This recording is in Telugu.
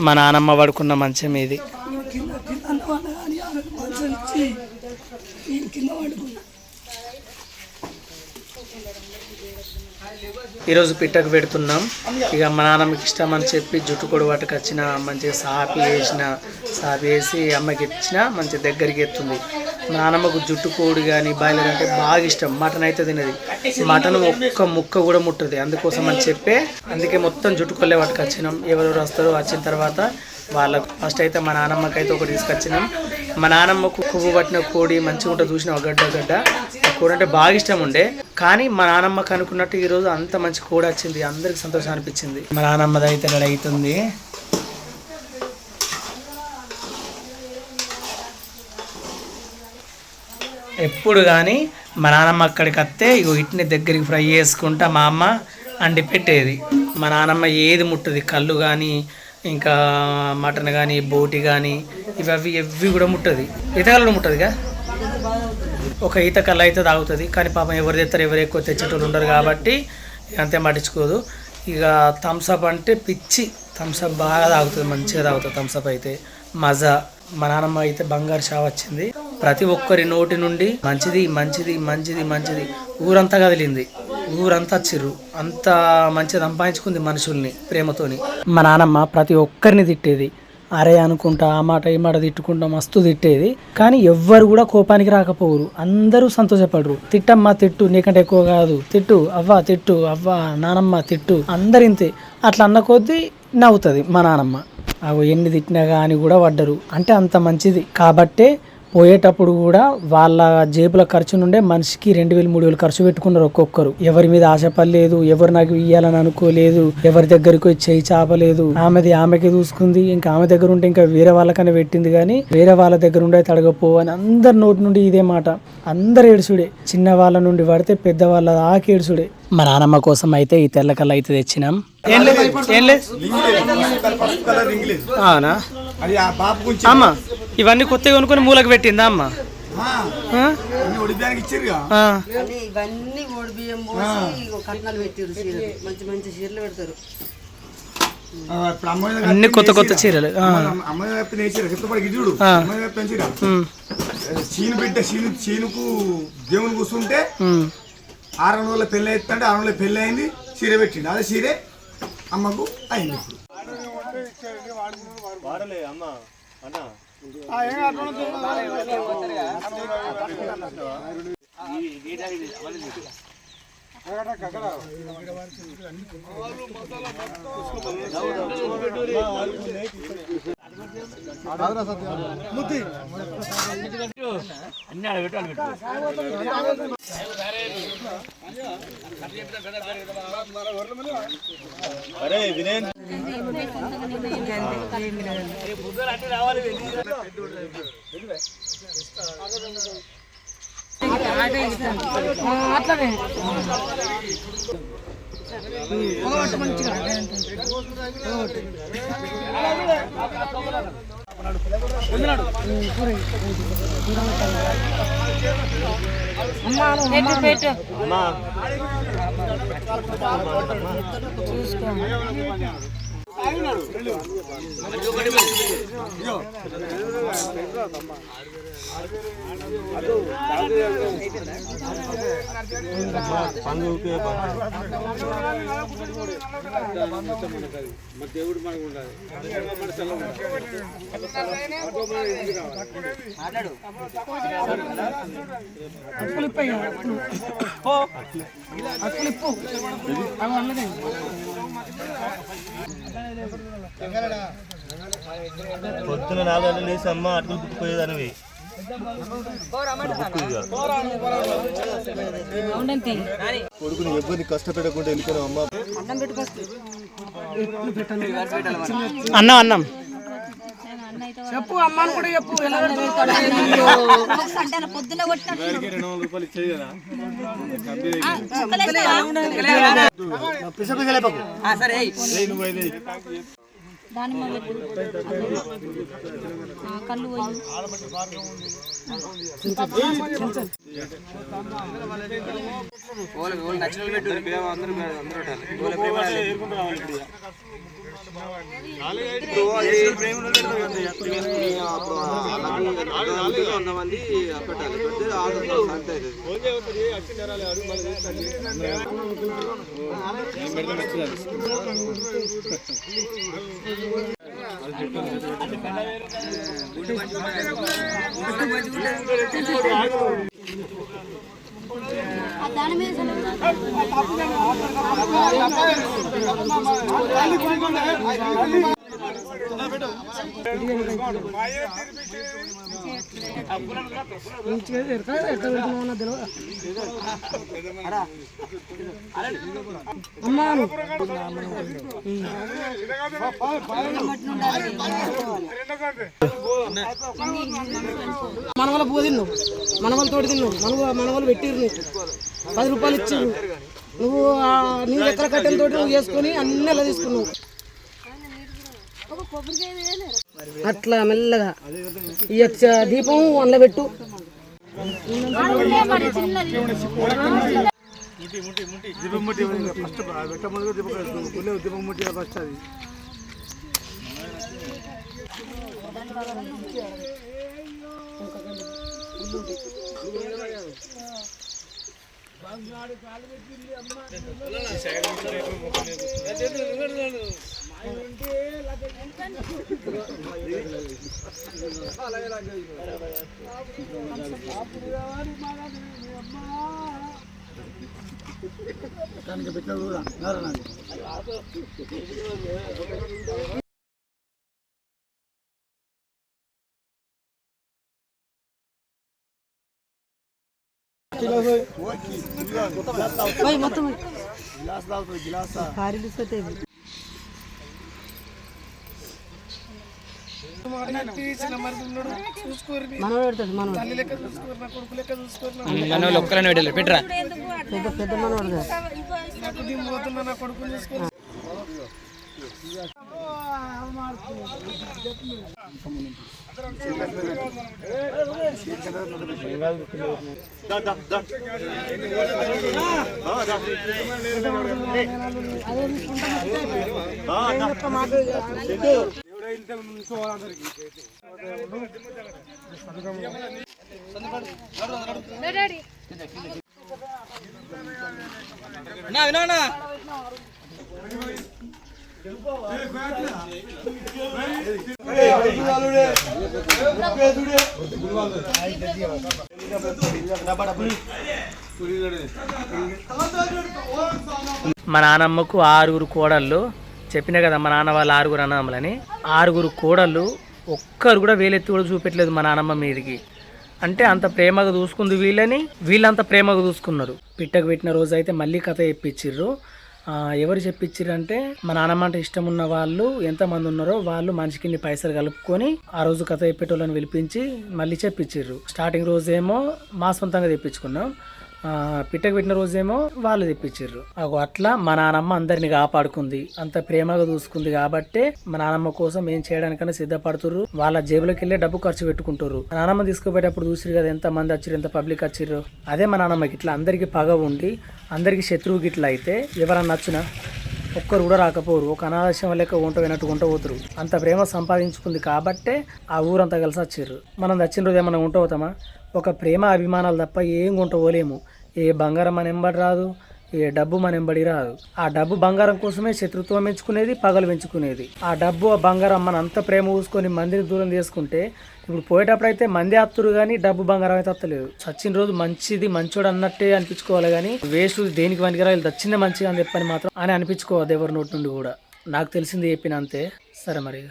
మా నానమ్మ పడుకున్న మంచం ఇది. ఈరోజు పిట్టకు పెడుతున్నాం. ఇక మా నాన్నమ్మకి ఇష్టం అని చెప్పి జుట్టు కొడు పట్టుకొచ్చిన మంచిగా సాపి వేసి అమ్మకి ఇచ్చిన మంచిగా దగ్గరికి ఎత్తుంది. మా నాన్నమ్మకు జుట్టు కోడి కానీ బాయిలర్ అంటే బాగా ఇష్టం. మటన్ అయితే తినది, మటన్ ఒక్క ముక్క కూడా ముట్టది. అందుకోసం అని చెప్పి అందుకే మొత్తం జుట్టు కొల్లే పట్టుకొచ్చినాం. ఎవరెవరు వస్తారో వచ్చిన తర్వాత వాళ్ళకు ఫస్ట్ అయితే మా నాన్నమ్మకి అయితే ఒకటి తీసుకొచ్చినాం. మా నాన్నమ్మకు కొవ్వు పట్టిన కోడి మంచిగా ఉంటుంది, చూసిన గడ్డ కోడి అంటే బాగా ఇష్టం ఉండే. కానీ మా నాన్నమ్మకి అనుకున్నట్టు ఈరోజు అంత మంచి కోడి వచ్చింది, అందరికి సంతోషం అనిపించింది. మా నాన్నమ్మది అయితే రెడీ అవుతుంది. ఎప్పుడు కానీ మా నాన్నమ్మ అక్కడికి వస్తే ఇగో ఇట్ని దగ్గరికి ఫ్రై చేసుకుంటా మా అమ్మ అండి పెట్టేది. మా నాన్నమ్మ ఏది ముట్టది, కళ్ళు కానీ ఇంకా మటన్ కానీ బోటి కానీ ఇవి కూడా ముట్టది. ఈతకల్లు ముట్టదిగా, ఒక ఈత కళ్ళు అయితే తాగుతుంది. కానీ పాపం ఎవరు తెస్తారు, ఎవరు ఎక్కువ తెచ్చేటోళ్ళు ఉండరు కాబట్టి అంతే పట్టించుకోదు. ఇక థమ్స్అప్ అంటే పిచ్చి, థమ్స్అప్ బాగా తాగుతుంది, మంచిగా తాగుతుంది థమ్స్అప్ అయితే మజా. మా నాన్నమ్మ అయితే బంగారు షా వచ్చింది. ప్రతి ఒక్కరి నోటి నుండి మంచిది మంచిది మంచిది మంచిది ఊరంతా కదిలింది, ఊరంతా చిర్రు, అంత మంచిగా సంపాదించుకుంది మనుషుల్ని ప్రేమతోని. మా నాన్నమ్మ ప్రతి ఒక్కరిని తిట్టేది, అరే అనుకుంటా ఆ మాట ఈ మాట తిట్టుకుంటా మస్తు తిట్టేది. కానీ ఎవ్వరు కూడా కోపానికి రాకపోరు, అందరూ సంతోషపడరు. తిట్టమ్మా తిట్టు, నీకంటే ఎక్కువ కాదు, తిట్టు అవ్వ, తిట్టు అవ్వ, నానమ్మ తిట్టు, అందరింతే. అట్లా అన్న కొద్దీ నవ్వుతుంది మా నానమ్మ. అవి ఎన్ని తిట్టినా కానీ కూడా పడ్డరు, అంటే అంత మంచిది. కాబట్టే పోయేటప్పుడు కూడా వాళ్ళ జేబుల ఖర్చు నుండే మనిషికి 2000-3000 ఖర్చు పెట్టుకున్నారు ఒక్కొక్కరు. ఎవరి మీద ఆశపడలేదు, ఎవరు నాకు ఇయ్యాలని అనుకోలేదు, ఎవరి దగ్గరికి చేయి చాపలేదు. ఆమెకి చూసుకుంది. ఇంకా ఆమె దగ్గర ఉంటే ఇంకా వేరే వాళ్ళకనే పెట్టింది, కానీ వేరే వాళ్ళ దగ్గర ఉండే తడగపో అని అందరి నోటి నుండి ఇదే మాట. అందరు ఏడుసుడే, చిన్న వాళ్ళ నుండి పడితే పెద్ద వాళ్ళ దాకా ఏడుసుడే. మా నాన్నమ్మ కోసం అయితే ఈ తెల్ల కళ్ళు అయితే తెచ్చినాం. అవునా అమ్మ, ఇవన్నీ కొత్తగా కొనుక్కొని మూలకు పెట్టిందా అమ్మ? అన్ని కొత్త కొత్త చీరలు. చీనుకు దేవుని కూర్చుంటే 6 రోజుల పెళ్ళి అవుతుంటే 6 రోజుల పెళ్ళి అయింది, చీర పెట్టిండు. అదే చీరే అమ్మకు అయింది. అరే వినేన్ అట్లనే చూసుకో. దేవుడు మనకు ఉండాలి. పొద్దున 4 గంటలు లేసి అమ్మ అటుకులు పుట్టుకుపోయేదానివి. కొడుకుని ఎవరిని కష్టపెట్టకుండా ఎందుకని అమ్మ అన్నం అన్నం చెప్పు, అమ్మని కూడా చెప్పు. దానిమ్మ పెట్టు కళ్ళు పోయి దాని మీద మనవల పూ తిన్నావు, మనవల తోటి తిన్నావు, మనవలు పెట్టిరు నీకు 10 రూపాయలు ఇచ్చిర్రు. నువ్వు నీ దగ్గర కట్టెల తోటి నువ్వు చేసుకొని అన్ని ఎలా తీసుకున్నావు. అట్లా మెల్లగా ఈ దీపం అందులో పెట్టు. మొత్తం మనోళ్ళు ఒక్కరని పెట్టారు పెట్టరా పెద్ద మనవాడు వినా మా నానమ్మకు 6 కోడళ్ళు. చెప్పినా కదా మా నాన్న వాళ్ళు 6 అన్నదమ్ములని. 6 కోడళ్ళు ఒక్కరు కూడా వేలెత్తి కూడా చూపెట్టలేదు మా నానమ్మ మీదకి. అంటే అంత ప్రేమగా చూసుకుంది వీళ్ళని, వీళ్ళంత ప్రేమగా చూసుకున్నారు. పిట్టకు పెట్టిన రోజు అయితే మళ్ళీ కథ చెప్పించిర్రు. ఎవరు చెప్పించిర్రు అంటే మా నాన్నమ్మ అంటే ఇష్టం ఉన్న వాళ్ళు ఎంతమంది ఉన్నారో వాళ్ళు మనిషికి ఇన్ని పైసలు కలుపుకొని ఆ రోజు కథ చెప్పేటోళ్ళని పిలిపించి మళ్ళీ చెప్పించిర్రు. స్టార్టింగ్ రోజేమో మా సొంతంగా తెప్పించుకున్నాం, పిట్టకు పెట్టిన రోజేమో వాళ్ళు తెప్పించారు. అట్లా మా నానమ్మ అందరిని కాపాడుకుంది, అంత ప్రేమగా చూసుకుంది. కాబట్టే మా నానమ్మ కోసం ఏం చేయడానికైనా సిద్ధపడుతుర్రు. వాళ్ళ జేబులోకి వెళ్ళే డబ్బు ఖర్చు పెట్టుకుంటారు. మా నానమ్మ తీసుకుపోయేటప్పుడు చూసిరు కదా ఎంత మంది వచ్చిర్రు, ఎంత పబ్లిక్ వచ్చిర్రు. అదే మా నానమ్మకి ఇట్లా అందరికి పగ ఉండి అందరికి శత్రువు గిట్లా అయితే ఎవరన్నా వచ్చినా ఒక్కరు కూడా రాకపోరు. ఒక అనాదర్శం లెక్క వంట వినట్టు వంట పోతురు. అంత ప్రేమ సంపాదించుకుంది కాబట్టే ఆ ఊరంతా కలిసి వచ్చిర్రు. మనం వచ్చిన రోజు ఏమన్నా వంట పోతామా? ఒక ప్రేమ అభిమానాలు తప్ప ఏం వంట పోలేము. ఏ బంగారం మన ఎంబడి రాదు, ఏ డబ్బు మన ఎంబడి రాదు. ఆ డబ్బు బంగారం కోసమే శత్రుత్వం పెంచుకునేది, పగలు పెంచుకునేది. ఆ డబ్బు ఆ బంగారం మన అంత ప్రేమ చూసుకొని మందిని దూరం చేసుకుంటే ఇప్పుడు పోయేటప్పుడు అయితే మంది అత్తురు కానీ డబ్బు బంగారం అయితే అత్తలేదు. చచ్చిన రోజు మంచిది మంచోడు అన్నట్టే అనిపించుకోవాలి కానీ వేస్ట్ దేనికి పనికిరా వీళ్ళు దచ్చిందే మంచిగా అని చెప్పని మాత్రం అని అనిపించుకోవద్దు ఎవరి నోటి నుండి కూడా. నాకు తెలిసింది చెప్పిన అంతే. సరే మరి.